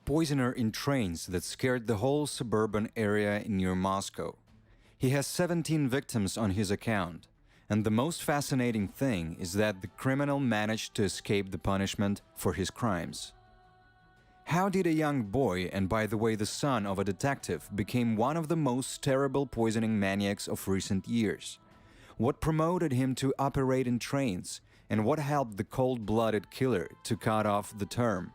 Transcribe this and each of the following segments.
poisoner in trains that scared the whole suburban area near Moscow. He has 17 victims on his account, and the most fascinating thing is that the criminal managed to escape the punishment for his crimes. How did a young boy, and by the way the son of a detective, become one of the most terrible poisoning maniacs of recent years? What promoted him to operate in trains, and what helped the cold-blooded killer to cut off the term?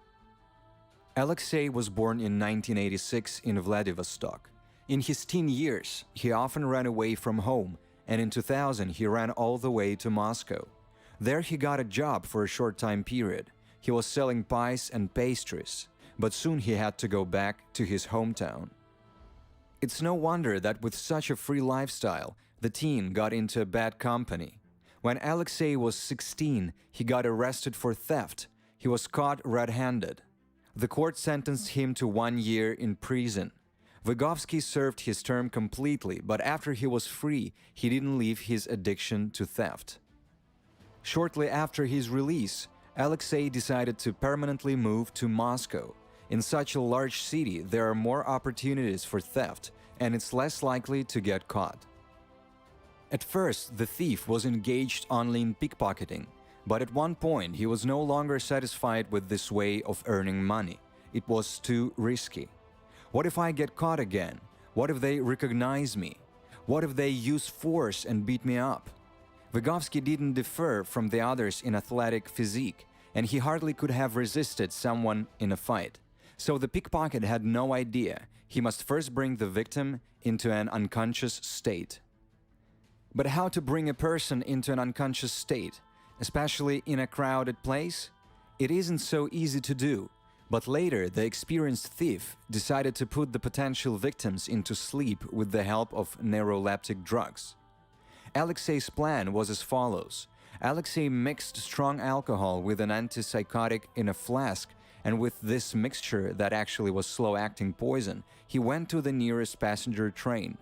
Alexey was born in 1986 in Vladivostok. In his teen years, he often ran away from home, and in 2000 he ran all the way to Moscow. There he got a job for a short time period. He was selling pies and pastries, but soon he had to go back to his hometown. It's no wonder that with such a free lifestyle, the teen got into a bad company. When Alexey was 16, he got arrested for theft. He was caught red-handed. The court sentenced him to 1 year in prison. Vygovsky served his term completely, but after he was free, he didn't leave his addiction to theft. Shortly after his release, Alexey decided to permanently move to Moscow. In such a large city, there are more opportunities for theft, and it's less likely to get caught. At first, the thief was engaged only in pickpocketing, but at one point he was no longer satisfied with this way of earning money. It was too risky. What if I get caught again? What if they recognize me? What if they use force and beat me up? Vygovsky didn't differ from the others in athletic physique, and he hardly could have resisted someone in a fight. So the pickpocket had no idea. He must first bring the victim into an unconscious state. But how to bring a person into an unconscious state, especially in a crowded place? It isn't so easy to do. But later, the experienced thief decided to put the potential victims into sleep with the help of neuroleptic drugs. Alexey's plan was as follows. Alexey mixed strong alcohol with an antipsychotic in a flask, and with this mixture that actually was slow-acting poison, he went to the nearest passenger train.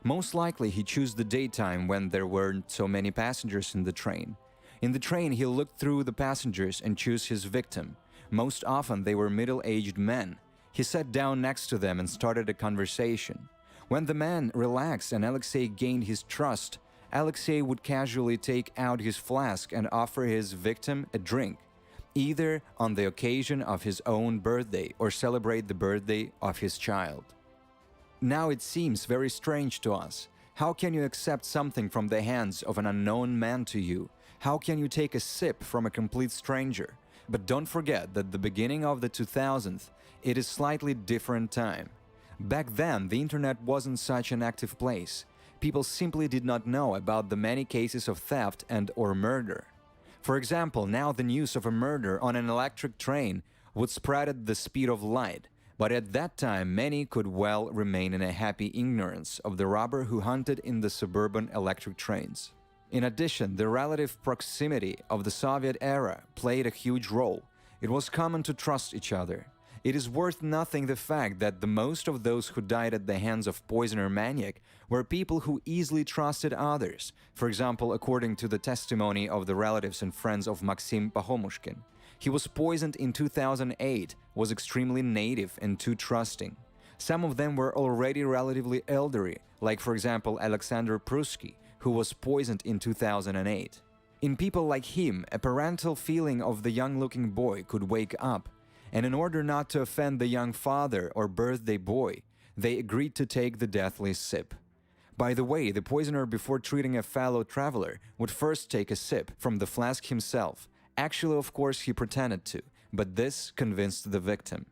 Most likely he chose the daytime when there weren't so many passengers in the train. In the train, he looked through the passengers and chose his victim. Most often they were middle-aged men. He sat down next to them and started a conversation. When the man relaxed and Alexey gained his trust, Alexey would casually take out his flask and offer his victim a drink, either on the occasion of his own birthday or celebrate the birthday of his child. Now it seems very strange to us. How can you accept something from the hands of an unknown man to you? How can you take a sip from a complete stranger? But don't forget that the beginning of the 2000s, it is slightly different time. Back then, the internet wasn't such an active place. People simply did not know about the many cases of theft and/or murder. For example, now the news of a murder on an electric train would spread at the speed of light. But at that time, many could well remain in a happy ignorance of the robber who hunted in the suburban electric trains. In addition, the relative proximity of the Soviet era played a huge role. It was common to trust each other. It is worth nothing the fact that the most of those who died at the hands of poisoner maniac were people who easily trusted others. For example, according to the testimony of the relatives and friends of Maxim Pahomushkin. He was poisoned in 2008, was extremely native and too trusting. Some of them were already relatively elderly, like for example Alexander Prusky, who was poisoned in 2008. In people like him, a parental feeling of the young-looking boy could wake up, and in order not to offend the young father or birthday boy, they agreed to take the deathly sip. By the way, the poisoner before treating a fellow traveler would first take a sip from the flask himself. Actually, of course, he pretended to, but this convinced the victim.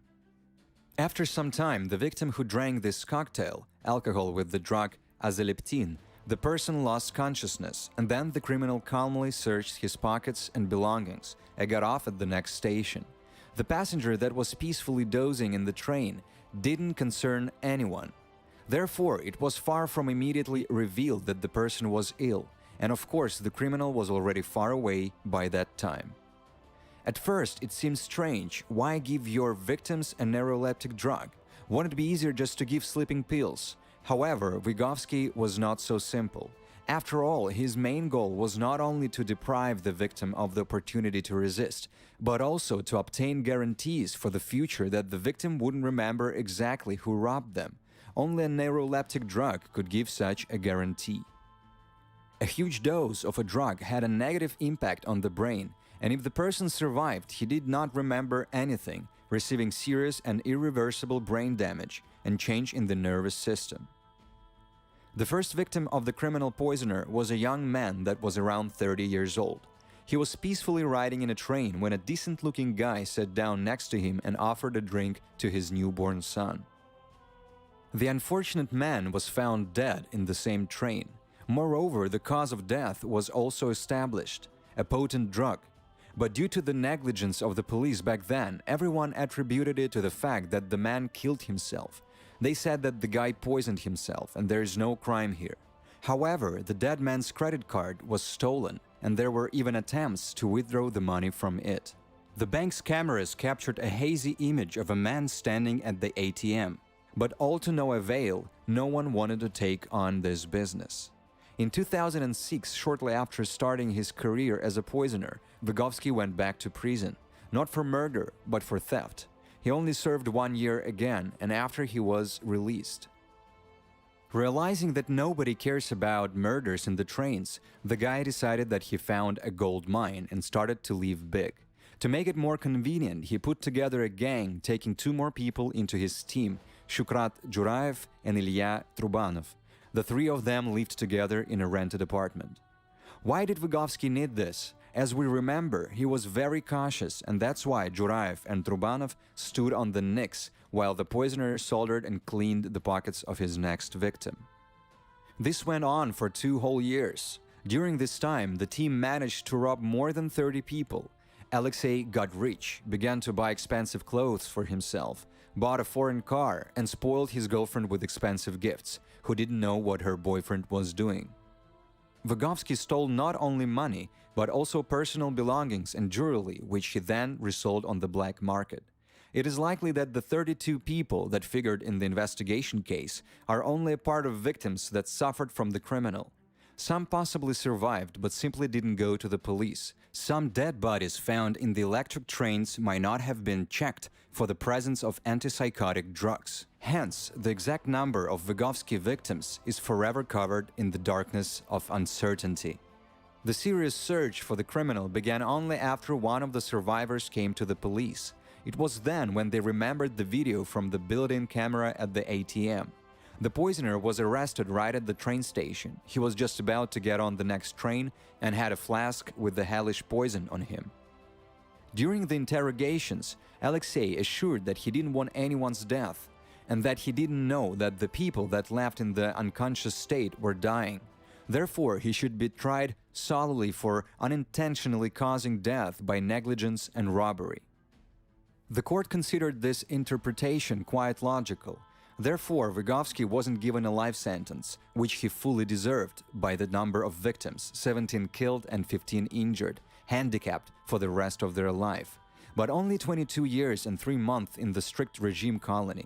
After some time, the victim who drank this cocktail, alcohol with the drug azaleptin, the person lost consciousness, and then the criminal calmly searched his pockets and belongings and got off at the next station. The passenger that was peacefully dozing in the train didn't concern anyone. Therefore, it was far from immediately revealed that the person was ill, and of course the criminal was already far away by that time. At first, it seems strange. Why give your victims a neuroleptic drug? Wouldn't it be easier just to give sleeping pills? However, Vygovsky was not so simple. After all, his main goal was not only to deprive the victim of the opportunity to resist, but also to obtain guarantees for the future that the victim wouldn't remember exactly who robbed them. Only a neuroleptic drug could give such a guarantee. A huge dose of a drug had a negative impact on the brain, and if the person survived, he did not remember anything, receiving serious and irreversible brain damage and change in the nervous system. The first victim of the criminal poisoner was a young man that was around 30 years old. He was peacefully riding in a train when a decent-looking guy sat down next to him and offered a drink to his newborn son. The unfortunate man was found dead in the same train. Moreover, the cause of death was also established, a potent drug. But due to the negligence of the police back then, everyone attributed it to the fact that the man killed himself. They said that the guy poisoned himself and there is no crime here. However, the dead man's credit card was stolen and there were even attempts to withdraw the money from it. The bank's cameras captured a hazy image of a man standing at the ATM. But all to no avail, no one wanted to take on this business. In 2006, shortly after starting his career as a poisoner, Vygovsky went back to prison, not for murder, but for theft. He only served 1 year again, and after he was released. Realizing that nobody cares about murders in the trains, the guy decided that he found a gold mine and started to live big. To make it more convenient, he put together a gang, taking 2 more people into his team, Shukrat Juraev and Ilya Trubanov. The 3 of them lived together in a rented apartment. Why did Vygovsky need this? As we remember, he was very cautious, and that's why Juraev and Trubanov stood on the nicks while the poisoner soldered and cleaned the pockets of his next victim. This went on for 2 whole years. During this time, the team managed to rob more than 30 people. Alexey got rich, began to buy expensive clothes for himself, bought a foreign car, and spoiled his girlfriend with expensive gifts, who didn't know what her boyfriend was doing. Vygovsky stole not only money, but also personal belongings and jewelry, which he then resold on the black market. It is likely that the 32 people that figured in the investigation case are only a part of victims that suffered from the criminal. Some possibly survived but simply didn't go to the police. Some dead bodies found in the electric trains might not have been checked for the presence of antipsychotic drugs. Hence, the exact number of Vygovsky victims is forever covered in the darkness of uncertainty. The serious search for the criminal began only after one of the survivors came to the police. It was then when they remembered the video from the built-in camera at the ATM. The poisoner was arrested right at the train station. He was just about to get on the next train and had a flask with the hellish poison on him. During the interrogations, Alexey assured that he didn't want anyone's death and that he didn't know that the people that left in the unconscious state were dying. Therefore, he should be tried solely for unintentionally causing death by negligence and robbery. The court considered this interpretation quite logical. Therefore, Vygovsky wasn't given a life sentence, which he fully deserved by the number of victims, 17 killed and 15 injured, handicapped for the rest of their life, but only 22 years and 3 months in the strict regime colony.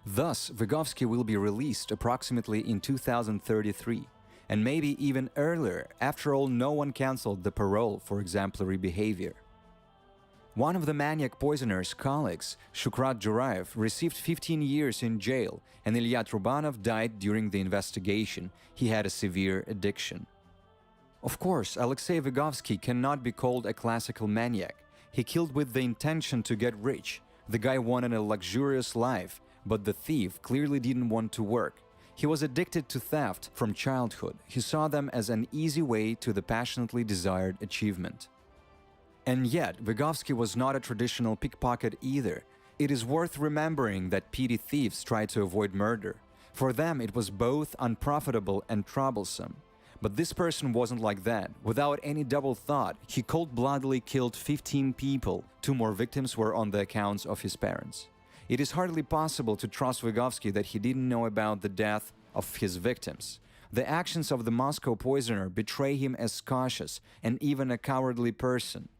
Thus, Vygovsky will be released approximately in 2033, and maybe even earlier. After all, no one cancelled the parole for exemplary behavior. One of the maniac poisoner's colleagues, Shukrat Juraev, received 15 years in jail, and Ilya Trubanov died during the investigation. He had a severe addiction. Of course, Alexey Vygovsky cannot be called a classical maniac. He killed with the intention to get rich. The guy wanted a luxurious life, but the thief clearly didn't want to work. He was addicted to theft from childhood. He saw them as an easy way to the passionately desired achievement. And yet, Vygovsky was not a traditional pickpocket either. It is worth remembering that petty thieves try to avoid murder. For them, it was both unprofitable and troublesome. But this person wasn't like that. Without any double thought, he cold-bloodedly killed 15 people. 2 more victims were on the accounts of his parents. It is hardly possible to trust Vygovsky that he didn't know about the death of his victims. The actions of the Moscow poisoner betray him as cautious and even a cowardly person.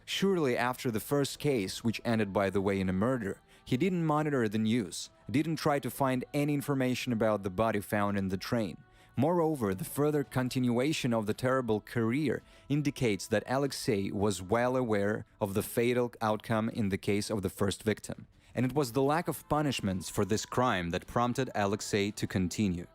Surely after the first case, which ended by the way in a murder, he didn't monitor the news, didn't try to find any information about the body found in the train. Moreover, the further continuation of the terrible career indicates that Alexey was well aware of the fatal outcome in the case of the first victim, and it was the lack of punishments for this crime that prompted Alexey to continue.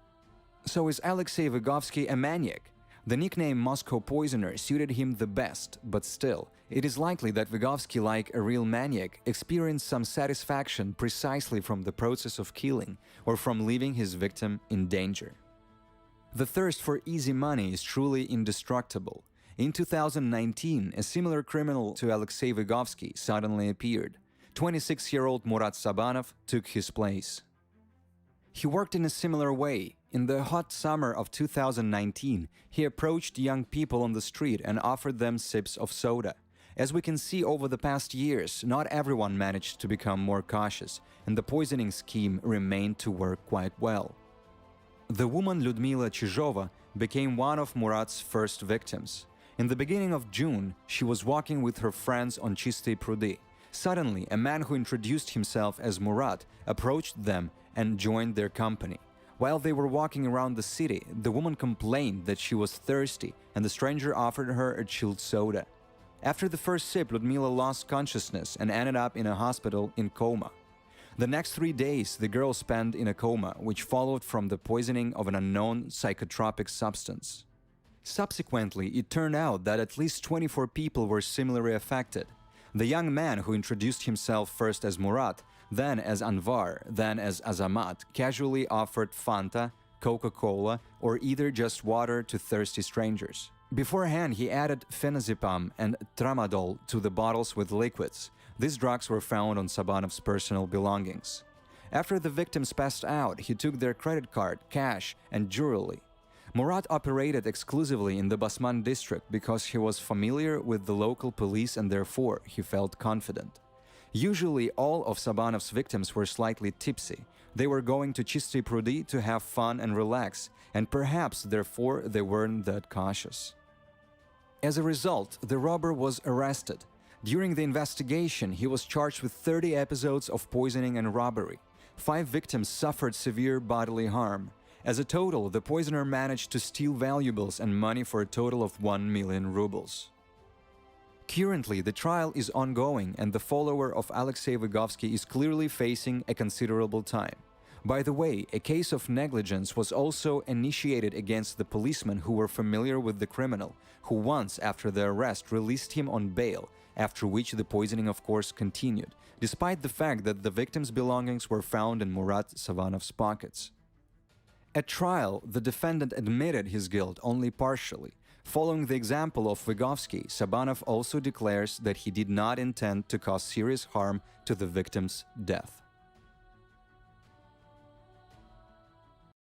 So is Alexey Vygovsky a maniac? The nickname Moscow Poisoner suited him the best, but still, it is likely that Vygovsky, like a real maniac, experienced some satisfaction precisely from the process of killing or from leaving his victim in danger. The thirst for easy money is truly indestructible. In 2019, a similar criminal to Alexey Vygovsky suddenly appeared. 26-year-old Murat Sabanov took his place. He worked in a similar way. In the hot summer of 2019, he approached young people on the street and offered them sips of soda. As we can see over the past years, not everyone managed to become more cautious, and the poisoning scheme remained to work quite well. The woman Lyudmila Chizhova became one of Murat's first victims. In the beginning of June, she was walking with her friends on Chistые Prudy. Suddenly, a man who introduced himself as Murat approached them and joined their company. While they were walking around the city, the woman complained that she was thirsty, and the stranger offered her a chilled soda. After the first sip, Lyudmila lost consciousness and ended up in a hospital in coma. The next 3 days, the girl spent in a coma, which followed from the poisoning of an unknown psychotropic substance. Subsequently, it turned out that at least 24 people were similarly affected. The young man who introduced himself first as Murat, then as Anvar, then as Azamat, casually offered Fanta, Coca-Cola, or either just water to thirsty strangers. Beforehand, he added phenazepam and tramadol to the bottles with liquids. These drugs were found on Sabanov's personal belongings. After the victims passed out, he took their credit card, cash, and jewelry. Murat operated exclusively in the Basman district because he was familiar with the local police and therefore he felt confident. Usually, all of Sabanov's victims were slightly tipsy. They were going to Chistые Prudy to have fun and relax, and perhaps therefore they weren't that cautious. As a result, the robber was arrested. During the investigation, he was charged with 30 episodes of poisoning and robbery. 5 victims suffered severe bodily harm. As a total, the poisoner managed to steal valuables and money for a total of 1 million rubles. Currently, the trial is ongoing and the follower of Alexey Vygovsky is clearly facing a considerable time. By the way, a case of negligence was also initiated against the policemen who were familiar with the criminal, who once, after the arrest, released him on bail, after which the poisoning of course continued, despite the fact that the victim's belongings were found in Murat Sabanov's pockets. At trial, the defendant admitted his guilt only partially. Following the example of Vygovsky, Sabanov also declares that he did not intend to cause serious harm to the victim's death.